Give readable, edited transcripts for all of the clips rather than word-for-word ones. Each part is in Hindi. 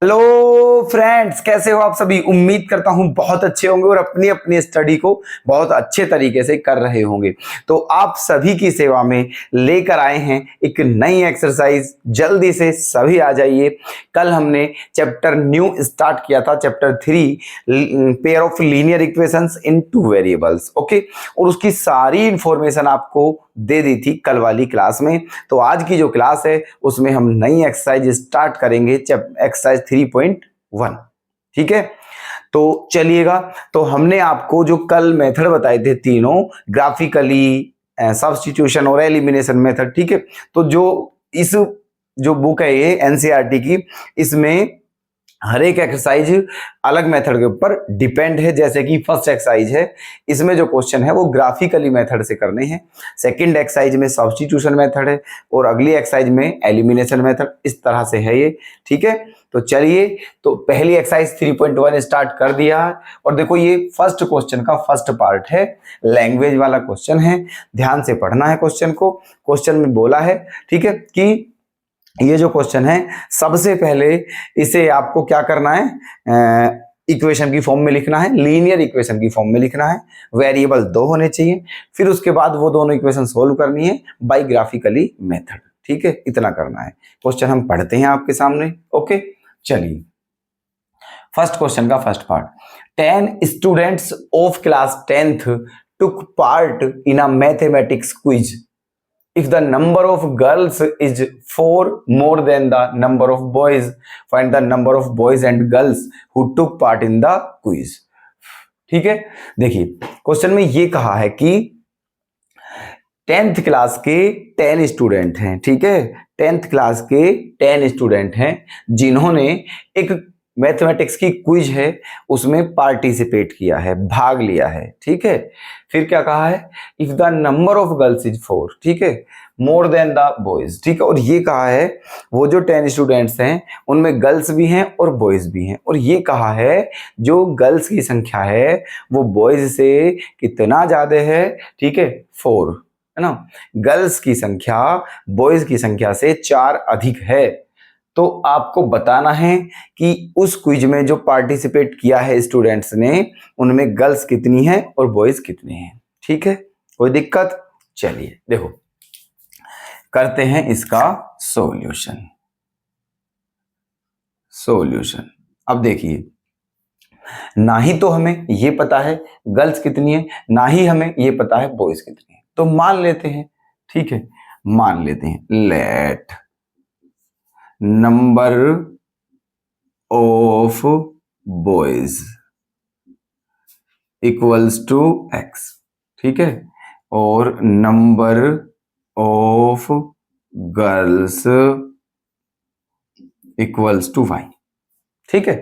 हेलो फ्रेंड्स, कैसे हो आप सभी। उम्मीद करता हूं बहुत अच्छे होंगे और अपनी अपनी स्टडी को बहुत अच्छे तरीके से कर रहे होंगे। तो आप सभी की सेवा में लेकर आए हैं एक नई एक्सरसाइज। जल्दी से सभी आ जाइए। कल हमने चैप्टर न्यू स्टार्ट किया था, chapter 3 pair of linear equations in two variables. Okay, और उसकी सारी इंफॉर्मेशन आपको दे दी थी कल वाली क्लास में। तो आज की जो क्लास है उसमें हम नई एक्सरसाइज स्टार्ट करेंगे, एक्सरसाइज 3.1। ठीक है, तो चलिएगा। तो हमने आपको जो कल मेथड बताए थे तीनों, ग्राफिकली, सब्स्टिट्यूशन और एलिमिनेशन मेथड। ठीक है, तो जो बुक है ये एनसीईआरटी की, इसमें हर एक एक्सरसाइज अलग मेथड के ऊपर डिपेंड है। जैसे कि फर्स्ट एक्सरसाइज है, इसमें जो क्वेश्चन है वो ग्राफिकली मेथड से करने हैं। सेकंड एक्सरसाइज में सब्स्टिट्यूशन मेथड है और अगली एक्सरसाइज में एलिमिनेशन मेथड। इस तरह से है ये। ठीक है, तो चलिए, तो पहली एक्सरसाइज 3.1 स्टार्ट कर दिया है। और देखो, ये फर्स्ट क्वेश्चन का फर्स्ट पार्ट है, लैंग्वेज वाला क्वेश्चन है। ध्यान से पढ़ना है क्वेश्चन को। क्वेश्चन में बोला है, ठीक है, कि ये जो क्वेश्चन है, सबसे पहले इसे आपको क्या करना है, इक्वेशन की फॉर्म में लिखना है, लीनियर इक्वेशन की फॉर्म में लिखना है। वेरिएबल 2 होने चाहिए। फिर उसके बाद वो दोनों इक्वेशन सोल्व करनी है बाय ग्राफिकली मेथड। ठीक है, इतना करना है। क्वेश्चन हम पढ़ते हैं आपके सामने। ओके, चलिए, फर्स्ट क्वेश्चन का first part. 10 students of class 10th took part in a mathematics quiz. If the number of girls is 4 more than the number of boys, find the number of boys and girls who took part in the quiz. ठीक है, देखिए क्वेश्चन में ये कहा है कि 10th क्लास के 10 स्टूडेंट हैं। ठीक है, 10th क्लास के 10 स्टूडेंट हैं जिन्होंने एक मैथमेटिक्स की क्विज है उसमें पार्टिसिपेट किया है, भाग लिया है। ठीक है, फिर क्या कहा है, if the number of girls is 4, ठीक है, मोर देन द बॉयज। ठीक है, और ये कहा है वो जो 10 स्टूडेंट्स हैं उनमें गर्ल्स भी हैं और बॉयज भी हैं। और ये कहा है जो गर्ल्स की संख्या है वो बॉयज से कितना ज्यादा है। ठीक है, 4 है ना। गर्ल्स की संख्या बॉयज की संख्या से 4 अधिक है। तो आपको बताना है कि उस क्विज में जो पार्टिसिपेट किया है स्टूडेंट्स ने, उनमें गर्ल्स कितनी हैं और बॉयज कितने हैं। ठीक है, कोई दिक्कत। चलिए देखो, करते हैं इसका सॉल्यूशन। अब देखिए, ना ही तो हमें ये पता है गर्ल्स कितनी है, ना ही हमें ये पता है बॉयज कितनी है। तो मान लेते हैं, ठीक है, मान लेते हैं, let number of boys equals to x। ठीक है, और number of girls equals to y। ठीक है,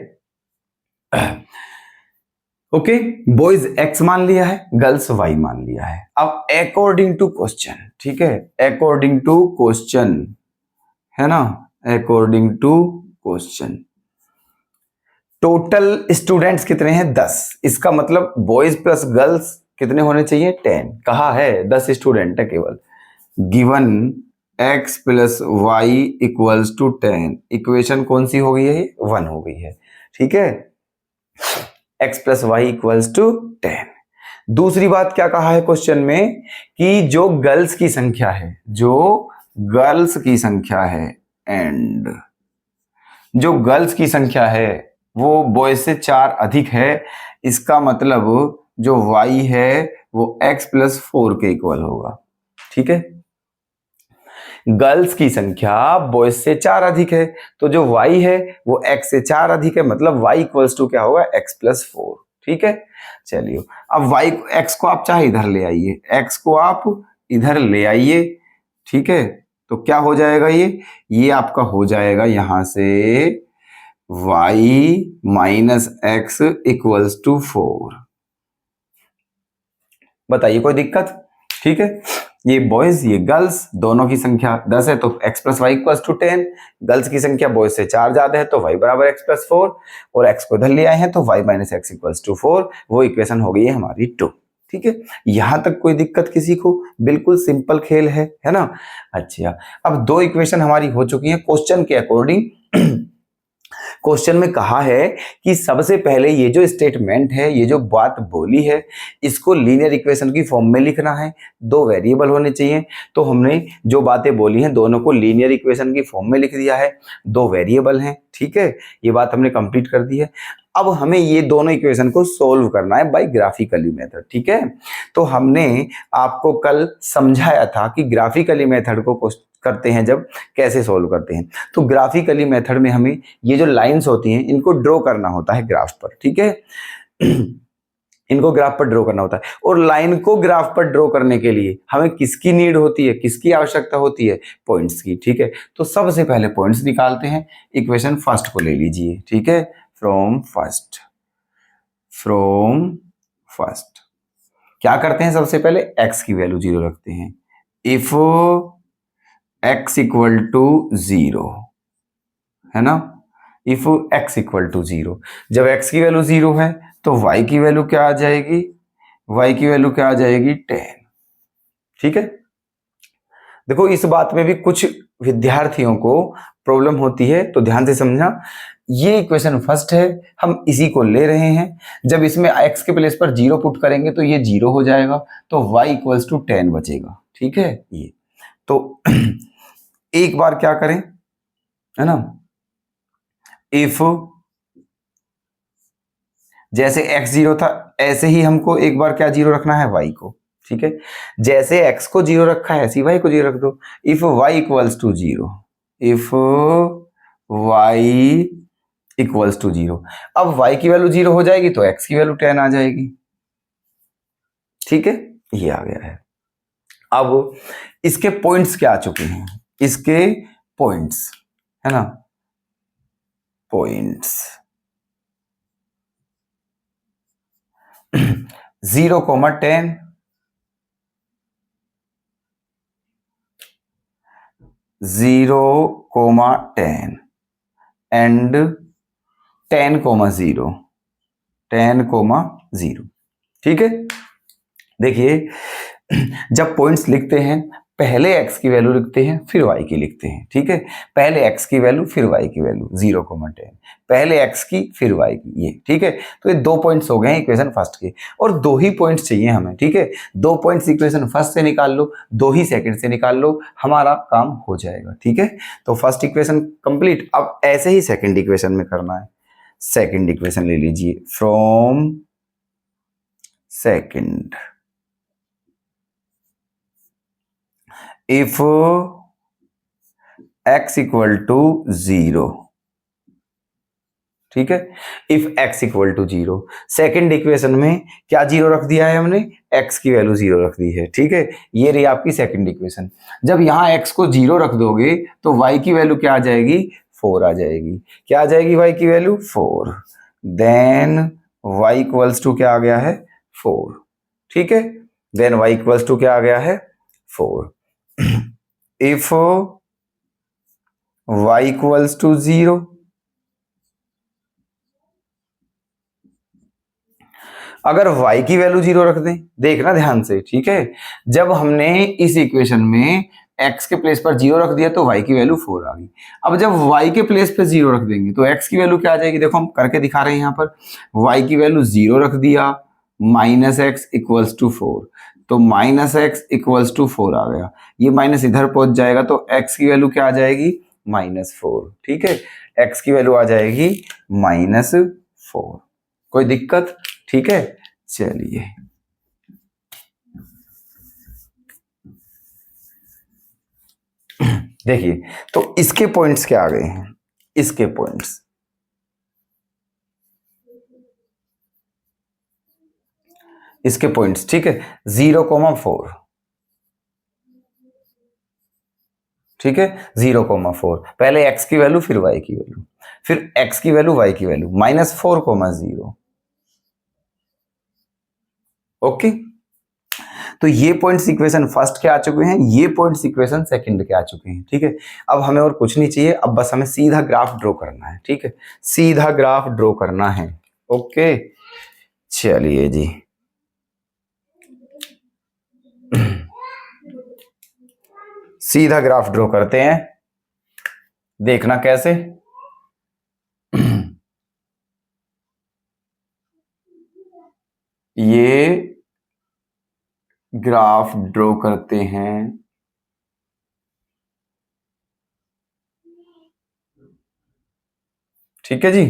ओके, बॉयज x मान लिया है, गर्ल्स y मान लिया है। अब अकॉर्डिंग टू क्वेश्चन, ठीक है, अकॉर्डिंग टू क्वेश्चन है ना, according to question total students कितने हैं, 10। इसका मतलब बॉयज प्लस गर्ल्स कितने होने चाहिए, 10। कहा है 10 स्टूडेंट है केवल। Given x plus y equals to 10, equation कौन सी हो गई है, 1 हो गई है। ठीक है, x plus y equals to 10। दूसरी बात क्या कहा है क्वेश्चन में, कि जो गर्ल्स की संख्या है, जो गर्ल्स की संख्या है, एंड जो गर्ल्स की संख्या है वो बॉयज से 4 अधिक है। इसका मतलब जो y है वो x प्लस 4 के इक्वल होगा। ठीक है, गर्ल्स की संख्या बॉयज से 4 अधिक है, तो जो y है वो x से 4 अधिक है, मतलब y इक्वल्स टू क्या होगा, x प्लस 4। ठीक है, चलिए, अब x को आप चाहे इधर ले आइए, x को आप इधर ले आइए। ठीक है, तो क्या हो जाएगा, ये आपका हो जाएगा यहां से y minus x equals to 4। बताइए, कोई दिक्कत। ठीक है, ये बॉयज ये गर्ल्स दोनों की संख्या 10 है तो x plus y equals to 10। Girls की संख्या बॉयज से 4 ज्यादा है तो y बराबर x प्लस 4, और x को इधर ले आए हैं तो y minus x equals to 4। वो इक्वेशन हो गई है हमारी 2। ठीक है, यहां तक कोई दिक्कत किसी को, बिल्कुल सिंपल खेल है ना। अच्छा, अब 2 इक्वेशन हमारी हो चुकी है क्वेश्चन के अकॉर्डिंग। क्वेश्चन में कहा है कि सबसे पहले ये जो स्टेटमेंट है, ये जो बात बोली है, इसको लीनियर इक्वेशन की फॉर्म में लिखना है। दो वेरिएबल होने चाहिए, तो हमने जो बातें बोली हैं दोनों को लीनियर इक्वेशन की फॉर्म में लिख दिया है। दो वेरिएबल हैं, ठीक है, ये बात हमने कंप्लीट कर दी है। अब हमें ये दोनों इक्वेशन को सोल्व करना है बाय ग्राफिकली मेथड, ठीक है। तो हमने आपको कल समझाया था कि ग्राफिकली मेथड को करते हैं जब कैसे सोल्व करते हैं। तो ग्राफिकली मेथड में हमें ये जो लाइंस होती हैं इनको ड्रॉ करना होता है ग्राफ पर, ठीक है। इनको ग्राफ पर ड्रॉ करना होता है, और लाइन को ग्राफ पर ड्रॉ करने के लिए हमें किसकी नीड होती है, किसकी आवश्यकता होती है, पॉइंट्स की, ठीक है। तो सबसे पहले पॉइंट्स निकालते हैं। इक्वेशन फर्स्ट को ले लीजिए, ठीक है, फ्रॉम फर्स्ट क्या करते हैं, सबसे पहले x की वैल्यू 0 रखते हैं। इफ x इक्वल टू 0 है ना, इफ x इक्वल टू 0, जब x की वैल्यू 0 है तो y की वैल्यू क्या आ जाएगी, y की वैल्यू क्या आ जाएगी 10, ठीक है। देखो इस बात में भी कुछ विद्यार्थियों को प्रॉब्लम होती है, तो ध्यान से समझना। ये इक्वेशन फर्स्ट है, हम इसी को ले रहे हैं। जब इसमें x के प्लेस पर 0 पुट करेंगे तो ये 0 हो जाएगा, तो y इक्वल्स टू 10 बचेगा, ठीक है। ये तो एक बार क्या करें, है ना, इफ जैसे x 0 था ऐसे ही हमको एक बार क्या 0 रखना है, y को, ठीक है। जैसे x को 0 रखा है ऐसे ही y को 0 रख दो। If y equals to 0, if y equals to 0, अब y की वैल्यू 0 हो जाएगी तो x की वैल्यू 10 आ जाएगी, ठीक है। ये आ गया है। अब इसके पॉइंट्स क्या आ चुके हैं, इसके पॉइंट्स, है ना, पॉइंट्स 0,10, 0,10 एंड 10,0, 10,0, ठीक है। देखिए जब पॉइंट्स लिखते हैं पहले x की वैल्यू लिखते हैं फिर y की लिखते हैं, ठीक है। पहले x की वैल्यू फिर y की वैल्यू 0,10, पहले x की फिर y की, ये ठीक है। तो ये 2 पॉइंट्स हो गए इक्वेशन फर्स्ट के, और 2 ही पॉइंट्स चाहिए हमें, ठीक है। 2 पॉइंट्स इक्वेशन फर्स्ट से निकाल लो, 2 ही सेकंड से निकाल लो, हमारा काम हो जाएगा, ठीक है। तो फर्स्ट इक्वेशन कंप्लीट। अब ऐसे ही सेकेंड इक्वेशन में करना है। सेकेंड इक्वेशन ले लीजिए from second, if x equal to 0, ठीक है। If x equal to 0, second equation में क्या 0 रख दिया है हमने, x की वैल्यू 0 रख दी है, ठीक है। ये रही आपकी सेकेंड इक्वेशन। जब यहां x को 0 रख दोगे तो y की वैल्यू क्या आ जाएगी, 4 आ जाएगी। क्या आ जाएगी y की value 4, then y equals to क्या आ गया है 4, ठीक है। देन y इक्वल्स टू क्या आ गया है 4। इफ y इक्वल्स टू 0, अगर y की वैल्यू 0 रख दें, देखना ध्यान से, ठीक है। जब हमने इस इक्वेशन में x के प्लेस पर 0 रख दिया तो y की वैल्यू 4 आ गई। अब जब y के प्लेस पे 0 रख देंगे तो x की वैल्यू क्या आ जाएगी, देखो हम करके दिखा रहे हैं यहाँ पर। y की वैल्यू 0 रख दिया, माइनस एक्स इक्वल्स टू 4, तो माइनस एक्स इक्वल्स टू 4 आ गया। ये माइनस इधर पहुंच जाएगा तो x की वैल्यू क्या आ जाएगी, -4, ठीक है। x की वैल्यू आ जाएगी -4। कोई दिक्कत, ठीक है। चलिए देखिए, तो इसके पॉइंट्स क्या आ गए हैं, इसके पॉइंट्स ठीक है, 0,4, ठीक है, 0,4। पहले x की वैल्यू फिर y की वैल्यू, फिर x की वैल्यू y की वैल्यू, -4,0, ओके। तो ये पॉइंट्स इक्वेशन फर्स्ट के आ चुके हैं, ये पॉइंट्स इक्वेशन सेकंड के आ चुके हैं, ठीक है। अब हमें और कुछ नहीं चाहिए, अब बस हमें सीधा ग्राफ ड्रॉ करना है, ठीक है। सीधा ग्राफ ड्रॉ करना है, ओके। चलिए जी, सीधा ग्राफ ड्रॉ करते हैं, देखना कैसे। ये ग्राफ ड्रॉ करते हैं। ठीक है जी,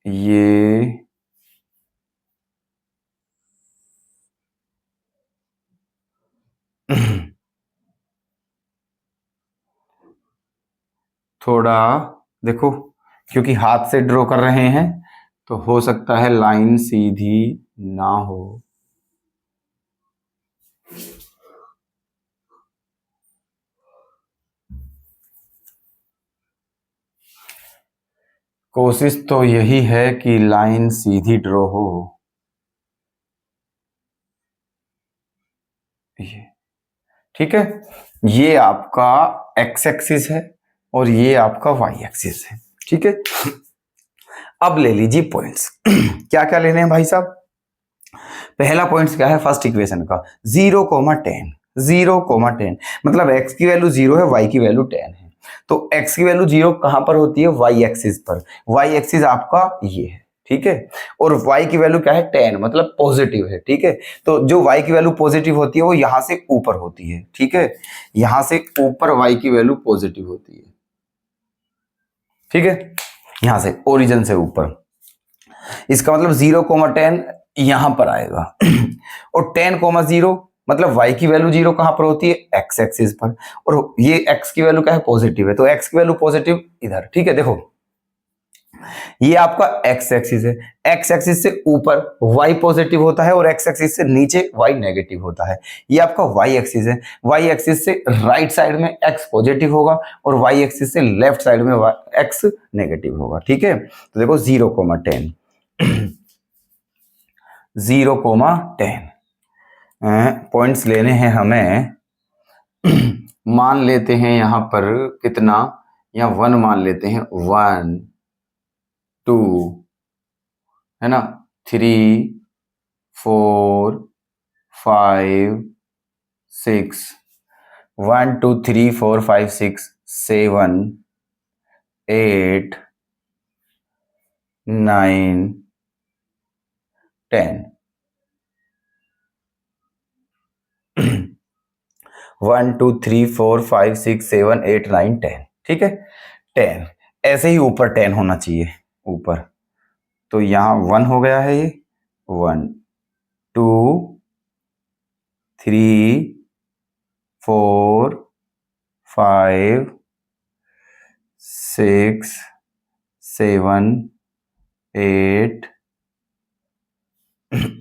ये थोड़ा देखो, क्योंकि हाथ से ड्रॉ कर रहे हैं तो हो सकता है लाइन सीधी ना हो। कोशिश तो यही है कि लाइन सीधी ड्रॉ हो। ये ठीक है, ये आपका एक्स एक्सिस है और ये आपका वाई एक्सिस है। ठीक है, अब ले लीजिए पॉइंट्स। क्या क्या लेने हैं भाई साहब? पहला पॉइंट्स क्या है फर्स्ट इक्वेशन का? 0,10, 0,10 मतलब x की वैल्यू 0 है, y की वैल्यू 10 है। तो x की वैल्यू 0 कहां पर होती है? y एक्सिस पर। y एक्सिस आपका ये है, ठीक है, और y की वैल्यू क्या है? 10 मतलब पॉजिटिव है। ठीक है, तो जो y की वैल्यू पॉजिटिव होती है वो यहां से ऊपर होती है। ठीक है, यहां से ऊपर y की वैल्यू पॉजिटिव होती है। ठीक है, यहां से ओरिजिन से ऊपर, इसका मतलब 0,10 यहां पर आएगा। और 10,0 मतलब y की वैल्यू 0 कहां पर होती है? x एक्सिस पर, और ये x की वैल्यू क्या है? पॉजिटिव है, तो x की वैल्यू पॉजिटिव इधर। ठीक है, देखो ये आपका x एक्सिस है, x एक्सिस से ऊपर y पॉजिटिव होता है और x एक्सिस से नीचे y नेगेटिव होता है। ये आपका y एक्सिस है, y एक्सिस से राइट साइड में x पॉजिटिव होगा और y एक्सिस से लेफ्ट साइड में x नेगेटिव होगा। ठीक है, तो देखो 0,10, 0,10 पॉइंट्स लेने हैं हमें। मान लेते हैं यहां पर कितना, या 1 मान लेते हैं, 1 2 है ना, 3 4 5 6, 1 2 3 4 5 6 7 8 9 10। 1 2 3 4 5 6 7 8 9 10। ठीक है, 10 ऐसे ही ऊपर 10 होना चाहिए ऊपर, तो यहाँ 1 हो गया है, ये 1 2 3 4 5 6 7 8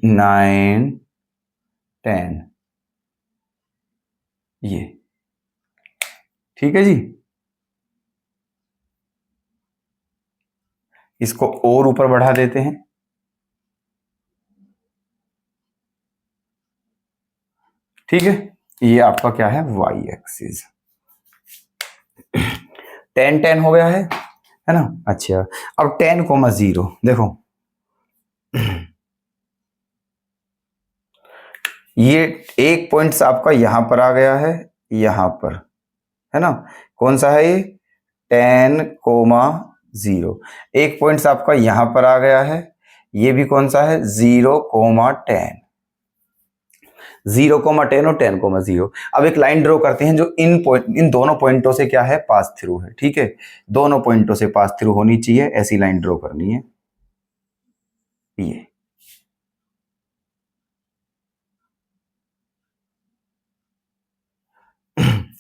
9 10, ये ठीक है जी। इसको और ऊपर बढ़ा देते हैं। ठीक है, ये आपका क्या है? Y axis. 10 10 हो गया है ना। अच्छा, अब 10,0 देखो, ये एक पॉइंट्स आपका यहां पर आ गया है, यहां पर है ना। कौन सा है ये? 10,0। एक पॉइंट्स आपका यहां पर आ गया है, ये भी कौन सा है? 0,10, 0,10 और 10,0। अब एक लाइन ड्रॉ करते हैं जो इन दोनों पॉइंटों से क्या है? पास थ्रू है। ठीक है, दोनों पॉइंटों से पास थ्रू होनी चाहिए, ऐसी लाइन ड्रॉ करनी है ये।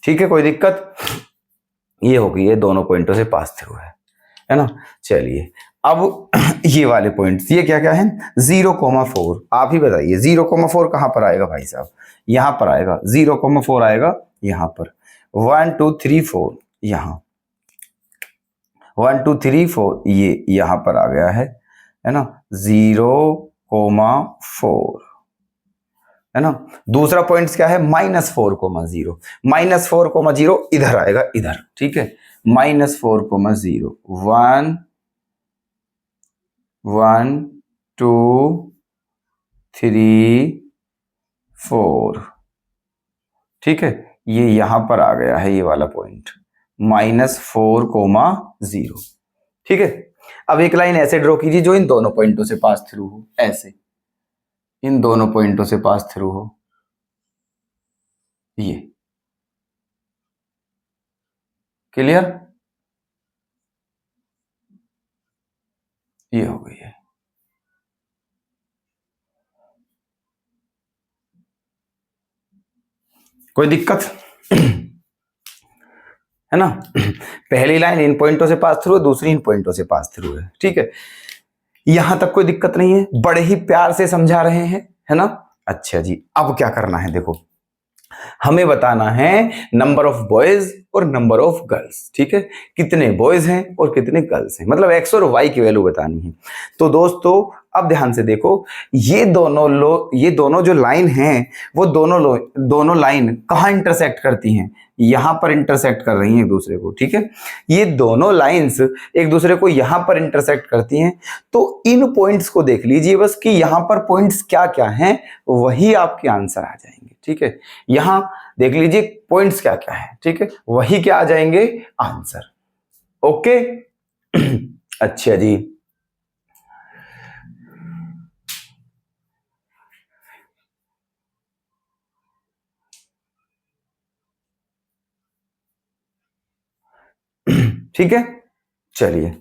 ठीक है, कोई दिक्कत? ये होगी, ये दोनों पॉइंटों से पास थ्रू है ना। चलिए, अब ये वाले पॉइंट्स, ये क्या क्या है? 0,4। आप ही बताइए 0,4 कहां पर आएगा भाई साहब? यहां पर आएगा, 0,4 आएगा यहां पर। 1 2 3 4 यहां, 1 2 3 4 ये यहां पर आ गया है ना, 0,4 है ना। दूसरा पॉइंट क्या है? -4,0, -4,0 इधर आएगा, इधर। ठीक है, -4,0, 1 1 2 3 4। ठीक है, ये यहां पर आ गया है, ये वाला पॉइंट -4,0। ठीक है, अब एक लाइन ऐसे ड्रॉ कीजिए जो इन दोनों पॉइंटों से पास थ्रू हो, ऐसे इन दोनों पॉइंटों से पास थ्रू हो, ये क्लियर, ये हो गई है। कोई दिक्कत है ना? पहली लाइन इन पॉइंटों से पास थ्रू है, दूसरी इन पॉइंटों से पास थ्रू है, ठीक है, यहां तक कोई दिक्कत नहीं है, बड़े ही प्यार से समझा रहे हैं, है ना? अच्छा जी, अब क्या करना है, देखो हमें बताना है नंबर ऑफ बॉयज और नंबर ऑफ गर्ल्स, ठीक है, कितने बॉयज हैं और कितने गर्ल्स हैं, मतलब एक्स और वाई की वैल्यू बतानी है। तो दोस्तों अब ध्यान से देखो, ये दोनों जो लाइन हैं वो दोनों लाइन कहाँ इंटरसेक्ट करती हैं, यहां पर इंटरसेक्ट कर रही हैं एक दूसरे को, ठीक है, ये दोनों लाइंस एक दूसरे को यहां पर इंटरसेक्ट करती हैं। तो इन पॉइंट्स को देख लीजिए बस कि यहां पर पॉइंट्स क्या क्या हैं, वही आपके आंसर आ जाएंगे, ठीक है, यहां देख लीजिए पॉइंट्स क्या क्या है, ठीक है, वही क्या आ जाएंगे आंसर। ओके अच्छा जी, ठीक है, चलिए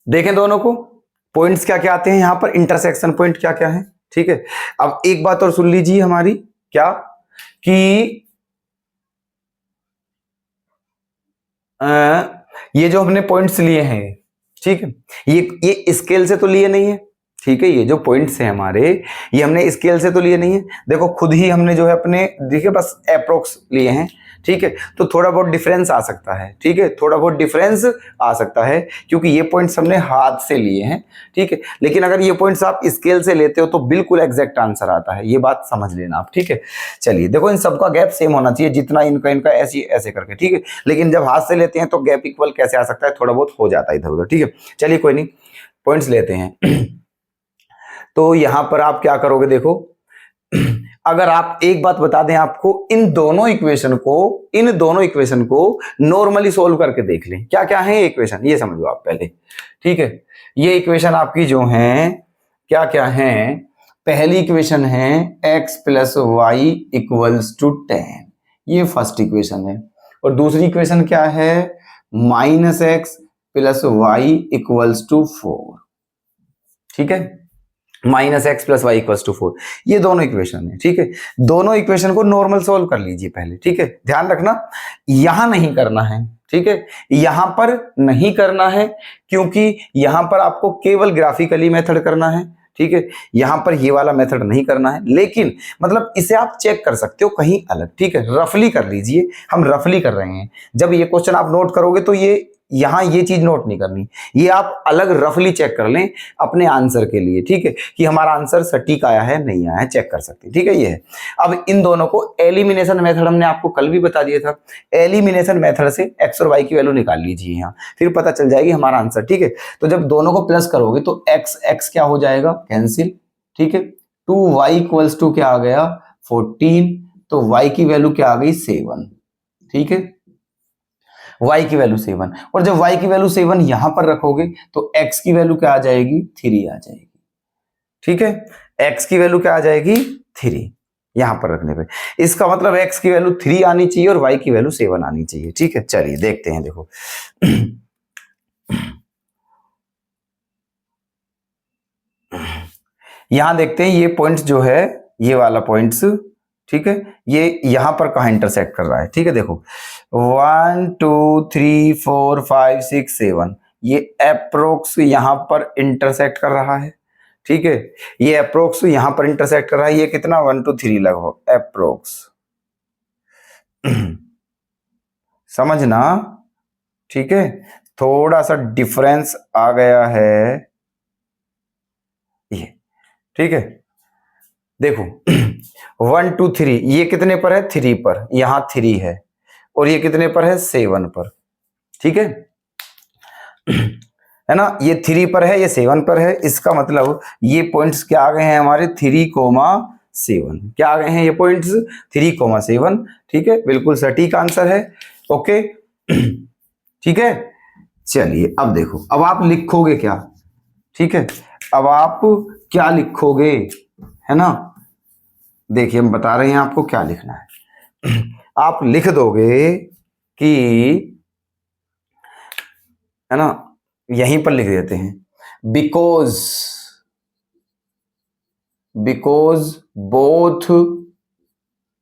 देखें दोनों को, पॉइंट्स क्या क्या आते हैं यहां पर, इंटरसेक्शन पॉइंट क्या क्या है, ठीक है। अब एक बात और सुन लीजिए हमारी, क्या कि ये जो हमने पॉइंट्स लिए हैं, ठीक है, ये स्केल से तो लिए नहीं है, ठीक है, ये जो पॉइंट्स हैं हमारे, ये हमने स्केल से तो लिए नहीं है, देखो खुद ही हमने जो है अपने देखिए बस अप्रोक्स लिए हैं, ठीक है, तो थोड़ा बहुत डिफरेंस आ सकता है, ठीक है, थोड़ा बहुत डिफरेंस आ सकता है क्योंकि ये पॉइंट्स हमने हाथ से लिए हैं, ठीक है, लेकिन अगर ये पॉइंट्स आप स्केल से लेते हो तो बिल्कुल एग्जैक्ट आंसर आता है, ये बात समझ लेना आप, ठीक है। चलिए देखो इन सबका गैप सेम होना चाहिए, जितना इनका इनका ऐसे ऐसे करके, ठीक है, लेकिन जब हाथ से लेते हैं तो गैप इक्वल कैसे आ सकता है, थोड़ा बहुत हो जाता है इधर उधर, ठीक है। चलिए कोई नहीं, पॉइंट्स लेते हैं तो यहां पर आप क्या करोगे, देखो अगर आप एक बात बता दें आपको, इन दोनों इक्वेशन को नॉर्मली सोल्व करके देख लें, क्या क्या है इक्वेशन, ये समझो आप पहले, ठीक है। ये इक्वेशन आपकी जो हैं क्या क्या हैं, पहली इक्वेशन है x plus y equals to 10, ये फर्स्ट इक्वेशन है, और दूसरी इक्वेशन क्या है, minus x plus y equals to 4, ठीक है, minus x plus y equals to 4, ये दोनों इक्वेशन है, ठीक है। दोनों इक्वेशन को नॉर्मल सॉल्व कर लीजिए पहले, ठीक है, ध्यान रखना यहां नहीं करना है, ठीक है, यहां पर नहीं करना है क्योंकि यहां पर आपको केवल ग्राफिकली मेथड करना है, ठीक है, यहां पर ये वाला मेथड नहीं करना है, लेकिन मतलब इसे आप चेक कर सकते हो कहीं अलग, ठीक है, रफली कर लीजिए, हम रफली कर रहे हैं, जब ये क्वेश्चन आप नोट करोगे तो ये यहां ये चीज नोट नहीं करनी, ये आप अलग रफली चेक कर लें अपने आंसर के लिए, ठीक है, कि हमारा आंसर सटीक आया है नहीं आया है, चेक कर सकते हैं, ठीक है। ये है, अब इन दोनों को एलिमिनेशन मेथड हमने आपको कल भी बता दिया था, एलिमिनेशन मेथड से एक्स और वाई की वैल्यू निकाल लीजिए यहां, फिर पता चल जाएगी हमारा आंसर, ठीक है। तो जब दोनों को प्लस करोगे तो एक्स एक्स क्या हो जाएगा, कैंसिल, ठीक है, 2y इक्वल्स टू क्या आ गया 14, तो y की वैल्यू क्या आ गई 7, ठीक है, y की वैल्यू 7, और जब y की वैल्यू 7 यहां पर रखोगे तो x की वैल्यू क्या आ जाएगी 3 आ जाएगी, ठीक है, x की वैल्यू क्या आ जाएगी 3 यहां पर रखने पे, इसका मतलब x की वैल्यू 3 आनी चाहिए और y की वैल्यू 7 आनी चाहिए, ठीक है। चलिए देखते हैं, देखो यहां देखते हैं ये पॉइंट्स जो है, ये वाला पॉइंट्स, ठीक है, ये यहां पर कहां इंटरसेक्ट कर रहा है, ठीक है, देखो 1 2 3 4 5 6 7, ये अप्रोक्स यहां पर इंटरसेक्ट कर रहा है, ठीक है, ये अप्रोक्स यहां पर इंटरसेक्ट कर रहा है, ये कितना 1 2 3 लगभग अप्रोक्स समझना, ठीक है, थोड़ा सा डिफरेंस आ गया है ये, ठीक है, देखो 1 2 3 ये कितने पर है 3 पर, यहां 3 है, और ये कितने पर है 7 पर, ठीक है है ना, ये 3 पर है ये 7 पर है, इसका मतलब ये पॉइंट्स क्या आ गए हैं हमारे 3, 7। क्या आ गए हैं ये पॉइंट्स? 3,7। ठीक है, बिल्कुल सटीक आंसर है। ओके ठीक है, चलिए अब देखो, अब आप लिखोगे क्या? ठीक है, अब आप क्या लिखोगे, है ना? देखिए हम बता रहे हैं आपको क्या लिखना है। आप लिख दोगे कि, है ना, यहीं पर लिख देते हैं, बिकॉज बोथ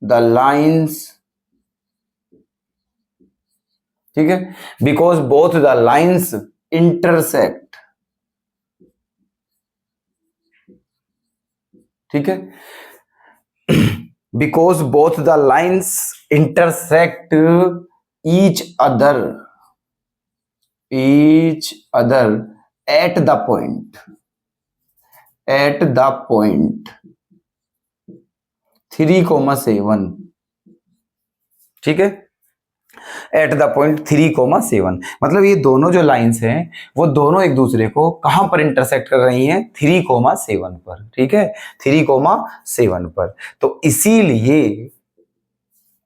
द लाइन्स, ठीक है, because both the lines intersect, ठीक है, because both the lines intersect each other at the point 3,7, ठीक है, एट द पॉइंट 3,7। मतलब ये दोनों जो लाइंस हैं वो दोनों एक दूसरे को कहां पर इंटरसेक्ट कर रही हैं? 3,7 पर, ठीक है, 3,7 पर। तो इसीलिए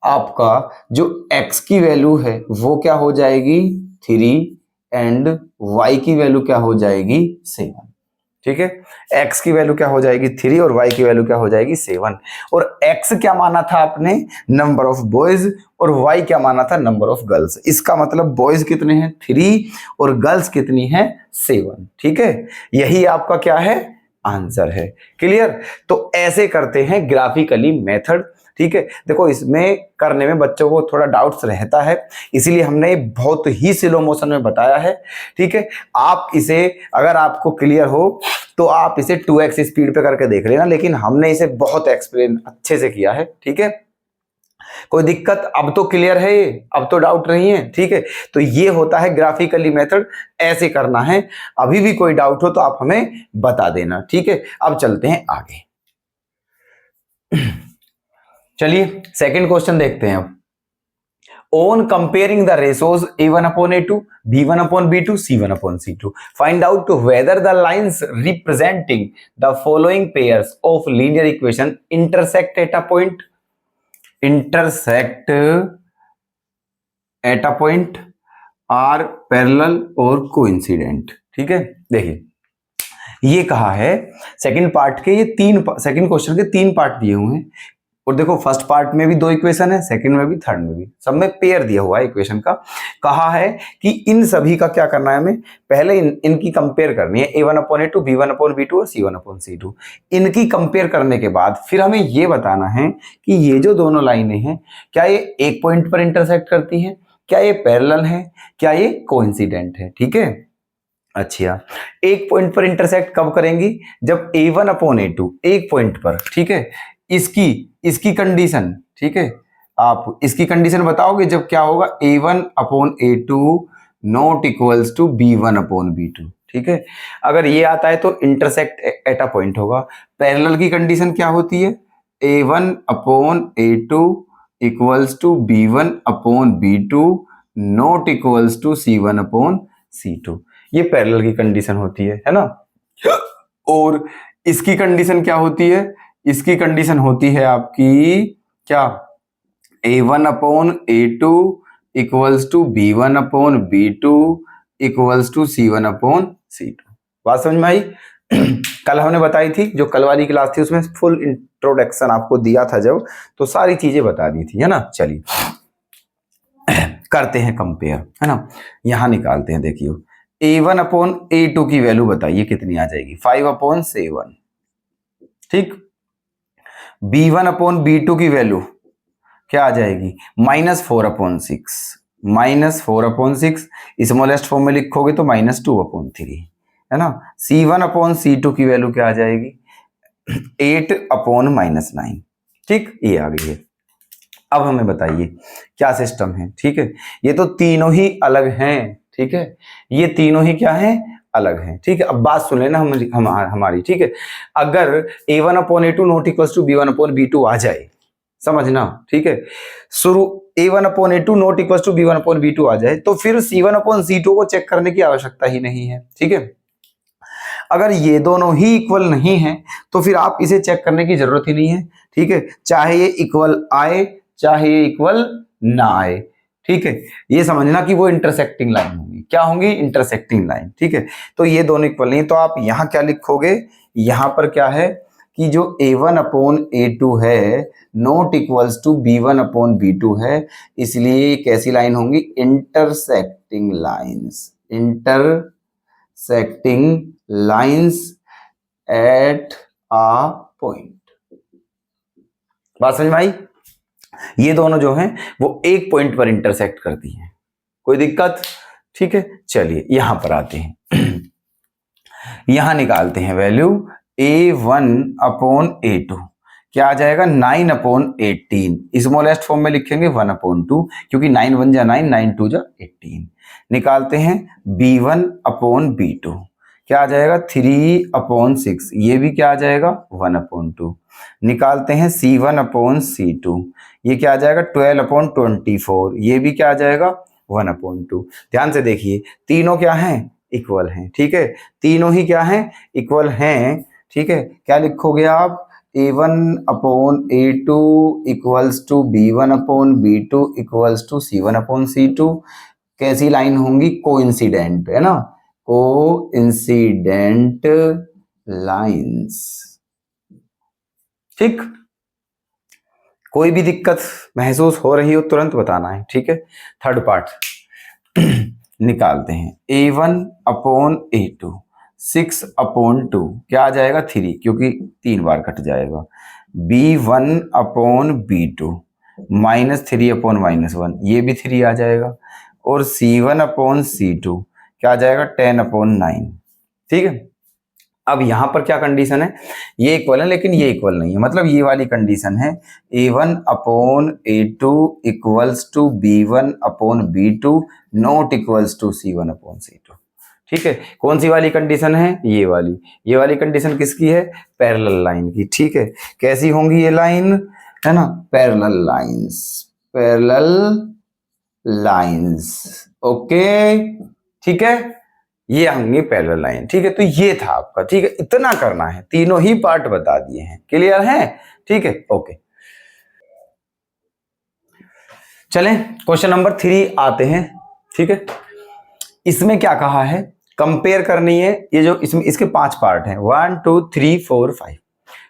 आपका जो x की वैल्यू है वो क्या हो जाएगी? 3, एंड y की वैल्यू क्या हो जाएगी? 7, ठीक है। x की वैल्यू क्या हो जाएगी? 3, और y की वैल्यू क्या हो जाएगी? 7। और x क्या माना था आपने? नंबर ऑफ बॉयज, और y क्या माना था? Number of girls. इसका मतलब बॉयज कितने हैं? 3, और गर्ल्स कितनी है? 7, ठीक है। यही आपका क्या है? आंसर है। क्लियर? तो ऐसे करते हैं ग्राफिकली मेथड, ठीक है। देखो इसमें करने में बच्चों को थोड़ा डाउट्स रहता है, इसीलिए हमने बहुत ही स्लो मोशन में बताया है, ठीक है। आप इसे, अगर आपको क्लियर हो तो आप इसे 2x स्पीड पे करके देख लेना, लेकिन हमने इसे बहुत एक्सप्लेन अच्छे से किया है, ठीक है। कोई दिक्कत? अब तो क्लियर है ये, अब तो डाउट नहीं है, ठीक है। तो ये होता है ग्राफिकली मेथड, ऐसे करना है। अभी भी कोई डाउट हो तो आप हमें बता देना, ठीक है। अब चलते हैं आगे। चलिए सेकंड क्वेश्चन देखते हैं अब। On comparing the ratios A1 upon A2, B1 upon B2, C1 upon C2, find out whether the lines representing the following pairs of linear equation intersect at a point, are parallel or coincident, ठीक है। देखिए ये कहा है सेकंड पार्ट के, ये सेकंड क्वेश्चन के 3 पार्ट दिए हुए हैं, और देखो फर्स्ट पार्ट में भी 2 इक्वेशन है, सेकंड में भी, थर्ड में भी, सब में पेयर दिया हुआ है इक्वेशन का। कहा है कि इन सभी का क्या करना है हमें? पहले इनकी कंपेयर करनी है, A1 upon A2, B1 upon B2 और C1 अपॉन C2। इनकी कंपेयर करने के बाद फिर हमें ये बताना है कि ये जो दोनों लाइनें हैं क्या ये एक पॉइंट पर इंटरसेक्ट करती हैं, क्या ये पैरेलल है, क्या ये कोइंसिडेंट है, ठीक है। अच्छा, एक पॉइंट पर इंटरसेक्ट कब करेंगी? जब A1 अपॉन A2 एक पॉइंट पर, ठीक है। इसकी कंडीशन, ठीक है, आप इसकी कंडीशन बताओगे जब क्या होगा? A1 upon A2 not equals to B1 upon B2, ठीक है। अगर ये आता है तो इंटरसेक्ट एट अ पॉइंट होगा। पैरेलल की कंडीशन क्या होती है? A1 upon A2 equals to B1 upon B2 not equals to C1 upon C2। ये पैरेलल की कंडीशन होती है ना। और इसकी कंडीशन क्या होती है? इसकी कंडीशन होती है आपकी क्या? A1 upon A2 equals to B1 upon B2 equals to C1 upon C2। बात समझ में आई? कल हमने बताई थी, जो कल वाली क्लास थी उसमें फुल इंट्रोडक्शन आपको दिया था जब, तो सारी चीजें बता दी थी, है ना। चलिए करते हैं कंपेयर, है ना। यहां निकालते हैं, देखिए A1 अपॉन A2 की वैल्यू बताइए कितनी आ जाएगी? 5 अपॉन 7, ठीक। B1 अपॉन B2 की वैल्यू क्या आ जाएगी? -4 अपॉन 6, -4 अपॉन 6, स्मॉलेस्ट फॉर्म में लिखोगे तो -2 अपॉन 3, है ना। C1 अपॉन C2 की वैल्यू क्या आ जाएगी? 8 अपॉन -9, ठीक, ये आ गई है। अब हमें बताइए क्या सिस्टम है, ठीक है। ये तो तीनों ही अलग हैं, ठीक है, ये तीनों ही क्या है? अलग हैं, ठीक है। अब बात सुन लेना हमारी, ठीक है। अगर A1 upon A2 not equal to B1 upon B2 आ जाए, समझना, ठीक है, शुरू A1 upon A2 not equal to B1 upon B2 आ जाए, तो फिर C1 अपॉन C2 को चेक करने की आवश्यकता ही नहीं है, ठीक है। अगर ये दोनों ही इक्वल नहीं है तो फिर आप इसे चेक करने की जरूरत ही नहीं है, ठीक है, चाहे ये इक्वल आए चाहे ये इक्वल ना आए, ठीक है। ये समझना कि वो इंटरसेक्टिंग लाइन होगी, क्या होंगी, इंटरसेक्टिंग लाइन, ठीक है। तो ये दोनों इक्वल नहीं, तो आप यहां क्या लिखोगे, यहां पर क्या है कि जो a1 अपॉन a2 है not equals to b1 upon b2 है, इसलिए कैसी लाइन होंगी, intersecting lines, intersecting lines eight a point. बात समझ में आई? ये दोनों जो हैं वो एक पॉइंट पर इंटरसेक्ट करती हैं, कोई दिक्कत, ठीक है। चलिए यहां पर आते हैं यहां निकालते हैं वैल्यू a1 अपॉन a2, क्या आ जाएगा 9 अपॉन 18, स्मॉलेस्ट फॉर्म में लिखेंगे 1 अपॉन 2, क्योंकि 9 1 जा 9, 9 2 जा 18। निकालते हैं b1 अपॉन b2, क्या आ जाएगा 3 अपॉन 6, ये भी क्या आ जाएगा 1 अपॉन 2। निकालते हैं c1 अपॉन c2, ये क्या आ जाएगा 12 अपॉन 24, ये भी क्या आ जाएगा 1 अपॉन 2। ध्यान से देखिए तीनों क्या हैं, इक्वल हैं, ठीक है, तीनों ही क्या हैं, इक्वल हैं, ठीक है। क्या लिखोगे आप, a1 upon a2 equals to b1 upon b2 equals to c1 upon c2, कैसी लाइन होंगी, कोइंसिडेंट, है ना, कोइंसिडेंट लाइंस, ठीक। कोई भी दिक्कत महसूस हो रही हो तुरंत बताना है, ठीक है। थर्ड पार्ट निकालते हैं a1 अपॉन a2 6 अपॉन 2, क्या आ जाएगा 3, क्योंकि 3 बार कट जाएगा, b1 अपॉन b2 -3 अपॉन -1, ये भी 3 आ जाएगा, और c1 अपॉन c2 क्या आ जाएगा 10 अपॉन 9, ठीक है। अब यहां पर क्या कंडीशन है, ये इक्वल है लेकिन ये इक्वल नहीं है, मतलब ये वाली कंडीशन है a1 upon a2 equals to b1 upon b2 not equals to c1 upon c2, ठीक है। कौन सी वाली कंडीशन है, ये वाली कंडीशन किसकी है, पैरेलल लाइन की, ठीक है। कैसी होंगी ये लाइन, है ना, parallel lines, parallel lines, okay, ठीक है, ये होंगी पैरेलल लाइन, ठीक है। तो ये था आपका, ठीक है, इतना करना है, तीनों ही पार्ट बता दिए हैं, क्लियर है, ठीक है, ओके। चलें क्वेश्चन नंबर 3 आते हैं, ठीक है। इसमें क्या कहा है, कंपेयर करनी है, ये जो इसमें इसके 5 पार्ट हैं 1 2 3 4 5,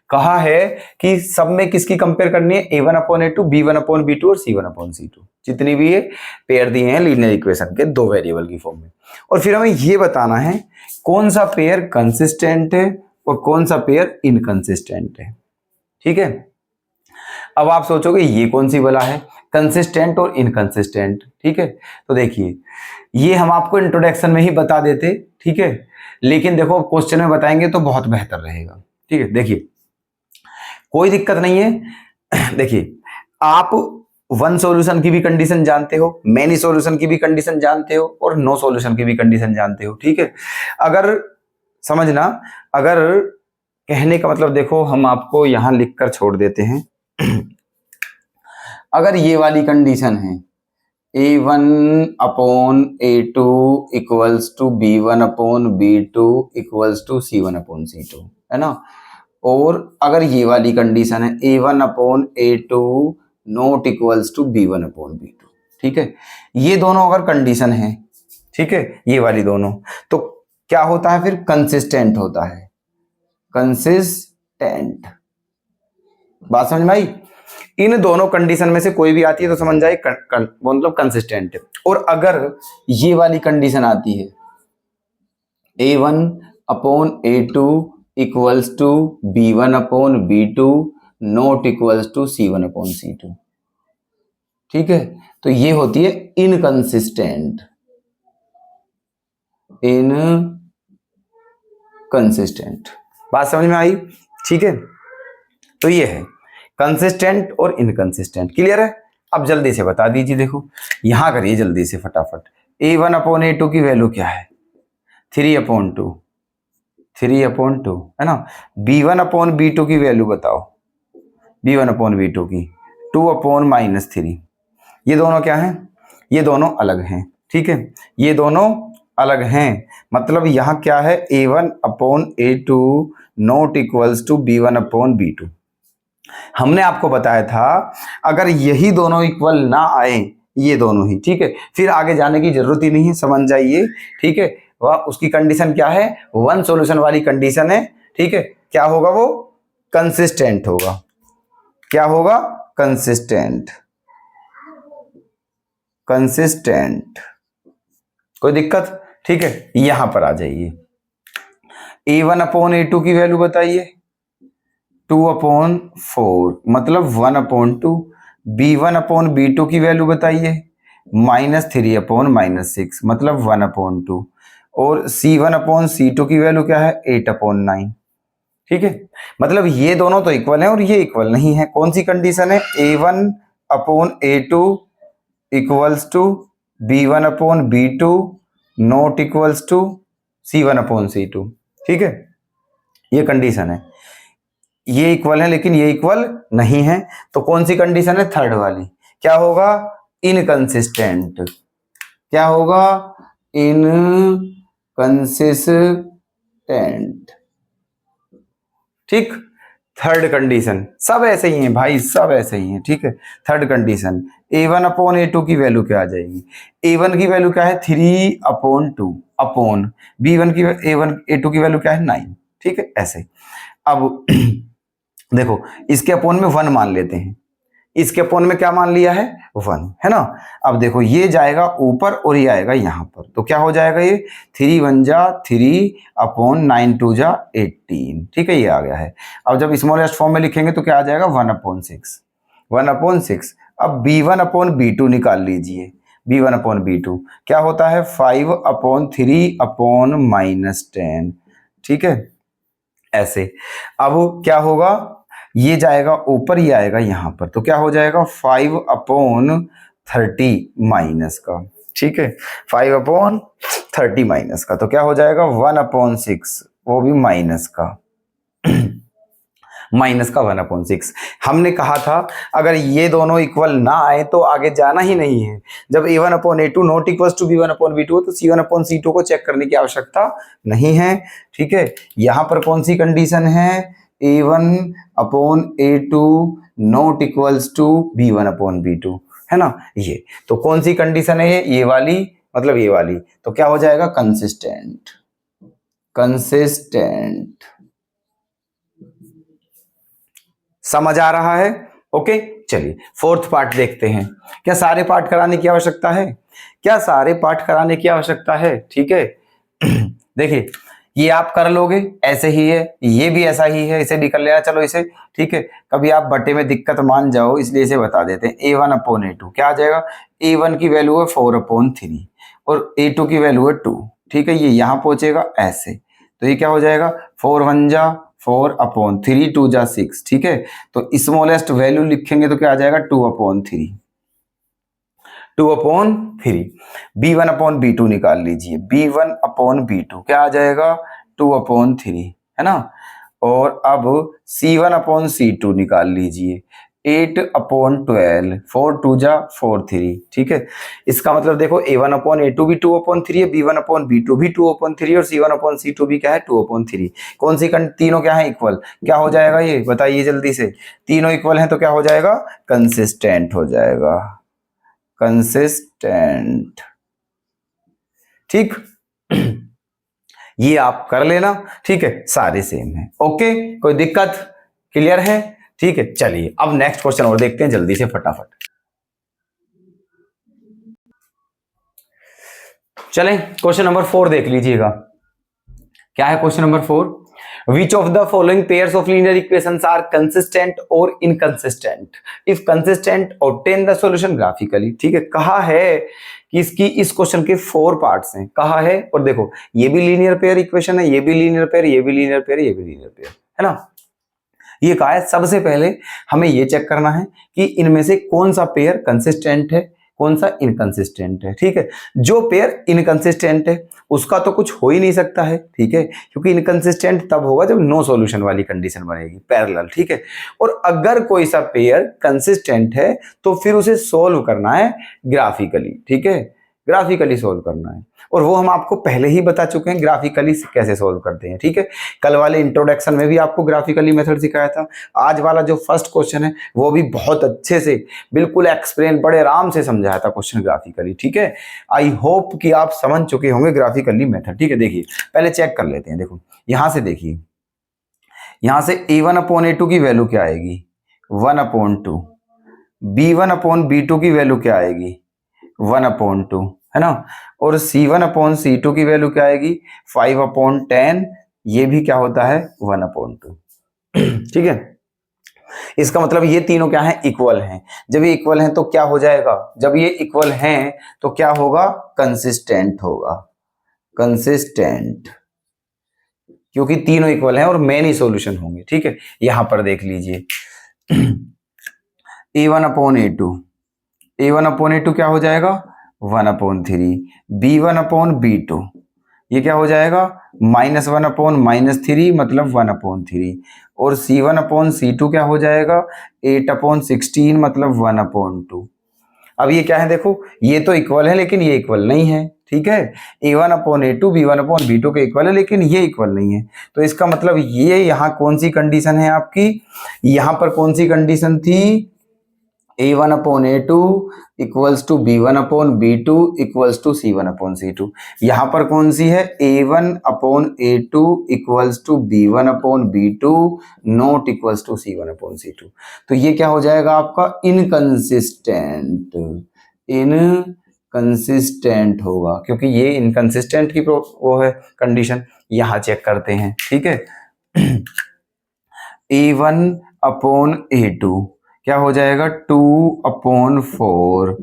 कहा है कि सब में किसकी कंपेयर करनी है, a1 upon a2 b1 upon b2 और c1 अपॉन c2, जितनी भी ये पेयर दिए हैं लीनियर इक्वेशन के 2 वेरिएबल की फॉर्म में। और फिर हमें ये बताना है कौन सा पेयर कंसिस्टेंट है और कौन सा पेयर इनकंसिस्टेंट है, ठीक है। अब आप सोचोगे ये कौन सी वाला है, कंसिस्टेंट और इनकंसिस्टेंट, ठीक है। तो देखिए ये हम आपको इंट्रोडक्शन में ही बता देते, ठीक है, लेकिन देखो क्वेश्चन में बताएंगे तो बहुत बेहतर रहेगा, ठीक है। देखिए कोई दिक्कत नहीं है देखिए आप वन सॉल्यूशन की भी कंडीशन जानते हो, मेनी सॉल्यूशन की भी कंडीशन जानते हो, और नो सॉल्यूशन की भी कंडीशन जानते हो, ठीक है। अगर समझना, अगर कहने का मतलब देखो हम आपको यहां लिखकर छोड़ देते हैं अगर ये वाली कंडीशन है a1 upon a2 equals to b1 upon b2 equals to c1 upon c2, है ना, और अगर ये वाली कंडीशन है a1 upon a2 not equals to b1 upon b2, ठीक है, ये दोनों अगर कंडीशन है, ठीक है, ये वाली दोनों, तो क्या होता है फिर, कंसिस्टेंट होता है, कंसिस्टेंट। बात समझ में आई, इन दोनों कंडीशन में से कोई भी आती है तो समझ जाए मतलब कंसिस्टेंट है। और अगर ये वाली कंडीशन आती है a1 upon a2 equals to b1 upon b2 not equals to c1 upon c2, ठीक है, तो ये होती है इनकंसिस्टेंट, इनकंसिस्टेंट। बात समझ में आई, ठीक है। तो ये है कंसिस्टेंट और इनकंसिस्टेंट, क्लियर है। अब जल्दी से बता दीजिए, देखो यहां करिए जल्दी से फटाफट, a1 अपॉन a2 की वैल्यू क्या है 3 अपॉन 2, 3 अपॉन 2, है ना। b1 अपॉन b2 की वैल्यू बताओ, b1 अपॉन b2 की 2 अपॉन -3, ये दोनों क्या है, ये दोनों अलग हैं, ठीक है, ये दोनों अलग हैं। मतलब यहाँ क्या है, A1/A2 not equals to B1/B2। हमने आपको बताया था अगर यही दोनों इक्वल ना आए, ये दोनों ही, ठीक है, फिर आगे जाने की जरूरत ही नहीं है, समझ जाइए, ठीक है। वह उसकी कंडीशन क्या है, वन सॉल्यूशन वाली कंडीशन है, ठीक है। क्या होगा वो, कंसिस्टेंट होगा। क्या होगा, कंसिस्टेंट। कंसिस्टेंट, कोई दिक्कत, ठीक है। यहां पर आ जाइए, A1/A2 की वैल्यू बताइए, 2/4 मतलब 1/2। B1/B2 की वैल्यू बताइए, -3/-6 मतलब 1/2। और C1/C2 की वैल्यू क्या है, 8/9। ठीक है, मतलब ये दोनों तो इक्वल है और ये इक्वल नहीं है। कौन सी कंडीशन है, A1/A2 equals to B1/B2 not equals to C1/C2। ठीक है, ये कंडीशन है। ये इक्वल है लेकिन ये इक्वल नहीं है, तो कौन सी कंडीशन है, थर्ड वाली। क्या होगा, इनकंसिस्टेंट। क्या होगा, इनकंसिस्टेंट। ठीक, थर्ड कंडीशन। सब ऐसे ही हैं भाई, सब ऐसे ही हैं, ठीक है। थर्ड कंडीशन, A1/A2 की वैल्यू क्या आ जाएगी, A1 की वैल्यू क्या है 3/2 अपॉन B1 की A1/A2 की वैल्यू क्या है 9। ठीक है, ऐसे। अब देखो, इसके अपोन में 1 मान लेते हैं, इसके अपोन में क्या मान लिया है, 1, है ना। अब देखो ये जाएगा ऊपर और ये आएगा यहां पर, तो क्या हो जाएगा, ये 3 1 3/9 2 18। ठीक है, ये आ गया है। अब जब स्मॉलेस्ट फॉर्म में लिखेंगे तो क्या आ जाएगा, 1/6। 1/6। अब B1/B2 निकाल लीजिए। B1/B2 क्या होता है, 5/3/-10। ठीक है, ऐसे। अब क्या होगा, ये जाएगा ऊपर, ये आएगा यहां पर, तो क्या हो जाएगा 5/30 माइनस का। ठीक है, 5/30 माइनस का, तो क्या हो जाएगा 1/6, वो भी माइनस का। माइनस का 1/6। हमने कहा था अगर ये दोनों इक्वल ना आए तो आगे जाना ही नहीं है। जब A1/A2 not equal to B1/B2 तो C1/C2 को चेक करने की आवश्यकता नहीं है। ठीक है, यहां पर कौन सी कंडीशन है, A1/A2 not equals to B1/B2, है ना। ये तो कौन सी कंडीशन है, ये वाली, मतलब ये वाली। तो क्या हो जाएगा, कंसिस्टेंट। कंसिस्टेंट, समझ आ रहा है। ओके, चलिए फोर्थ पार्ट देखते हैं। क्या सारे पार्ट कराने की आवश्यकता है, क्या सारे पार्ट कराने की आवश्यकता है, ठीक है। देखिए, ये आप कर लोगे, ऐसे ही है, ये भी ऐसा ही है, इसे भी कर लेना। चलो इसे, ठीक है, कभी आप बटे में दिक्कत मान जाओ इसलिए इसे बता देते हैं। A1/A2 क्या आ जाएगा, A1 की वैल्यू है 4/3 और A2 की वैल्यू है 2। ठीक है, ये यहां पहुंचेगा ऐसे, तो ये क्या हो जाएगा, 4 1 4/3 2 6। ठीक है, तो स्मॉलेस्ट वैल्यू लिखेंगे तो क्या आ जाएगा, 2/3। 2/3। B1/B2 निकाल लीजिए, B1/B2 क्या आ जाएगा, 2/3, है ना। और अब C1/C2 निकाल लीजिए, 8/12, 4 2 4 3। ठीक है, इसका मतलब देखो A1/A2 भी 2/3 है, B1/B2 भी 2/3 और C1/C2 भी क्या है, 2/3। कौन सी तीनों क्या है, इक्वल। क्या हो जाएगा, ये बताइए जल्दी से। तीनों इक्वल हैं तो क्या हो जाएगा, कंसिस्टेंट हो जाएगा। कंसिस्टेंट, ठीक। ये आप कर लेना, ठीक है, सारे सेम है। ओके, कोई दिक्कत, क्लियर है, ठीक है। चलिए अब नेक्स्ट क्वेश्चन और देखते हैं जल्दी से फटाफट। चलें, क्वेश्चन नंबर 4 देख लीजिएगा। क्या है question number 4, Which of the following pairs of linear equations are consistent or inconsistent? If consistent, obtain the solution graphically। ठीक है, कहा है कि इसकी इस क्वेश्चन के 4 पार्ट्स हैं, कहा है। और देखो, ये भी लीनियर पेयर इक्वेशन है, ये भी लीनियर पेयर, ये भी लीनियर पेयर, ये भी लीनियर पेयर, है ना। ये कहा है सबसे पहले हमें ये चेक करना है कि इनमें से कौन सा पेयर कंसिस्टेंट है, कौन सा इनकंसिस्टेंट है। ठीक है, जो पेयर इनकंसिस्टेंट है उसका तो कुछ हो ही नहीं सकता है, ठीक है, क्योंकि इनकंसिस्टेंट तब होगा जब नो सॉल्यूशन वाली कंडीशन बनेगी, पैरेलल। ठीक है, और अगर कोई सा पेयर कंसिस्टेंट है तो फिर उसे सोल्व करना है ग्राफिकली। ठीक है, ग्राफिकली सोल्व करना है, और वो हम आपको पहले ही बता चुके हैं ग्राफिकली कैसे सोल्व करते हैं। ठीक है, कल वाले इंट्रोडक्शन में भी आपको ग्राफिकली मेथड सिखाया था। आज वाला जो फर्स्ट क्वेश्चन है वो भी बहुत अच्छे से बिल्कुल एक्सप्लेन, बड़े आराम से समझाया था क्वेश्चन ग्राफिकली। ठीक है, आई होप कि आप समझ चुके होंगे ग्राफिकली मेथड। ठीक है, देखिए पहले चेक कर लेते हैं। देखो यहां से देखिए, यहां से a1/a2 की वैल्यू क्या आएगी, 1/2। b1/b2 की वैल्यू क्या आएगी, 1/2, है ना। और c1/c2 की वैल्यू क्या आएगी, 5/10। ये भी क्या होता है, 1/2। ठीक है, इसका मतलब ये तीनों क्या है, इक्वल हैं। जब ये इक्वल हैं तो क्या हो जाएगा, जब ये इक्वल हैं तो क्या होगा, कंसिस्टेंट होगा, कंसिस्टेंट, क्योंकि तीनों इक्वल हैं और मेन ही सॉल्यूशन होंगे। ठीक है, यहां पर देख लीजिए a1/a2, a1/a2 क्या हो जाएगा, 1/3। b1/b2 ये क्या हो जाएगा, -1/-3 मतलब 1/3। और c1/c2 क्या हो जाएगा, 8/16 मतलब 1/2। अब ये क्या है, देखो ये तो इक्वल है लेकिन ये इक्वल नहीं है। ठीक है, a1/a2 b1/b2 के इक्वल है लेकिन ये इक्वल नहीं है। तो इसका मतलब ये यहाँ कौन सी कंडीशन है आपकी, यहाँ पर कौन सी कंडीशन थी, a1/a2 equals to b1/b2 equals to c1/c2। यहाँ पर कौन सी है, a1/a2 equals to b1/b2 not equals to c1/c2। तो ये क्या हो जाएगा आपका, इनकंसिस्टेंट, इनकंसिस्टेंट होगा, क्योंकि ये इनकंसिस्टेंट की वो है कंडीशन। यहां चेक करते हैं। ठीक है, a1/a2 क्या हो जाएगा, 2/4,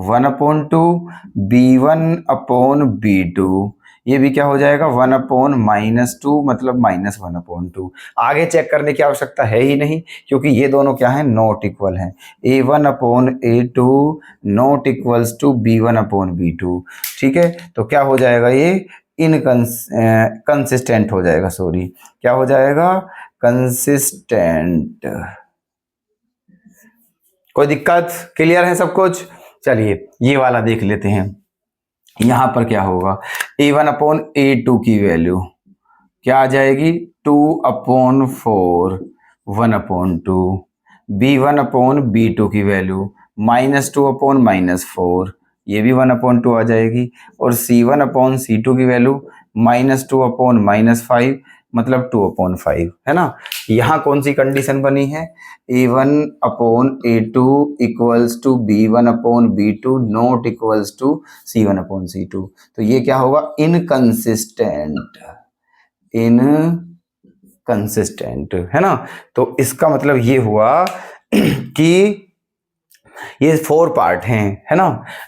1/2, b1/b2 ये भी क्या हो जाएगा, 1/-2 मतलब -1/2। आगे चेक करने की आवश्यकता है ही नहीं, क्योंकि ये दोनों क्या है, नॉट इक्वल हैं। a1/a2 not equals to b1/b2। ठीक है, तो क्या हो जाएगा, ये कंसिस्टेंट हो जाएगा, सॉरी क्या हो जाएगा, कंसिस्टेंट। कोई दिक्कत, क्लियर है सब कुछ। चलिए ये वाला देख लेते हैं। यहां पर क्या होगा, a1/a2 की वैल्यू क्या आ जाएगी, 2/4, 1/2। b1/b2 की वैल्यू -2/-4, ये भी 1/2 आ जाएगी। और c1/c2 की वैल्यू -2/-5 मतलब 2/5, है ना। यहाँ कौन सी कंडीशन बनी है, a1/a2 equals to b1/b2 not equals to c1/c2। तो ये क्या होगा, इनकंसिस्टेंट, इनकंसिस्टेंट, है ना। तो इसका मतलब ये हुआ कि ये 4 पार्ट हैं, है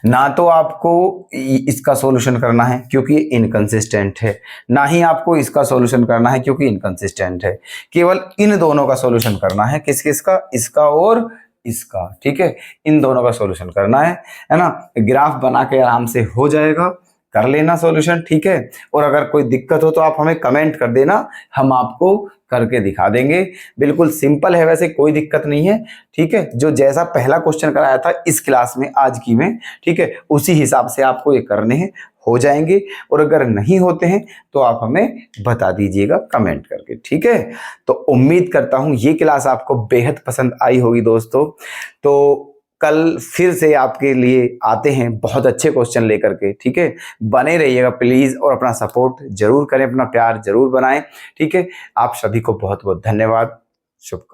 ना तो आपको इसका सॉल्यूशन करना है क्योंकि इनकंसिस्टेंट है, ना ही आपको इसका सॉल्यूशन करना है क्योंकि इनकंसिस्टेंट है। केवल इन दोनों का सॉल्यूशन करना है, किस किस का, इसका और इसका। ठीक है, इन दोनों का सॉल्यूशन करना है ना। ग्राफ बना के आराम से हो जाएगा, कर लेना सॉल्यूशन। ठीक है, और अगर कोई दिक्कत हो तो आप हमें कमेंट कर देना, हम आपको करके दिखा देंगे। बिल्कुल सिंपल है, वैसे कोई दिक्कत नहीं है। ठीक है, जो जैसा पहला क्वेश्चन कराया था इस क्लास में आज की में, ठीक है, उसी हिसाब से आपको ये करने हैं, हो जाएंगे। और अगर नहीं होते हैं तो आप हमें बता दीजिएगा कमेंट करके। ठीक है, तो उम्मीद करता हूं ये क्लास आपको बेहद पसंद आई होगी दोस्तों। तो कल फिर से आपके लिए आते हैं बहुत अच्छे क्वेश्चन लेकर के। ठीक है, बने रहिएगा प्लीज, और अपना सपोर्ट जरूर करें, अपना प्यार जरूर बनाएं। ठीक है, आप सभी को बहुत बहुत धन्यवाद, शुभ।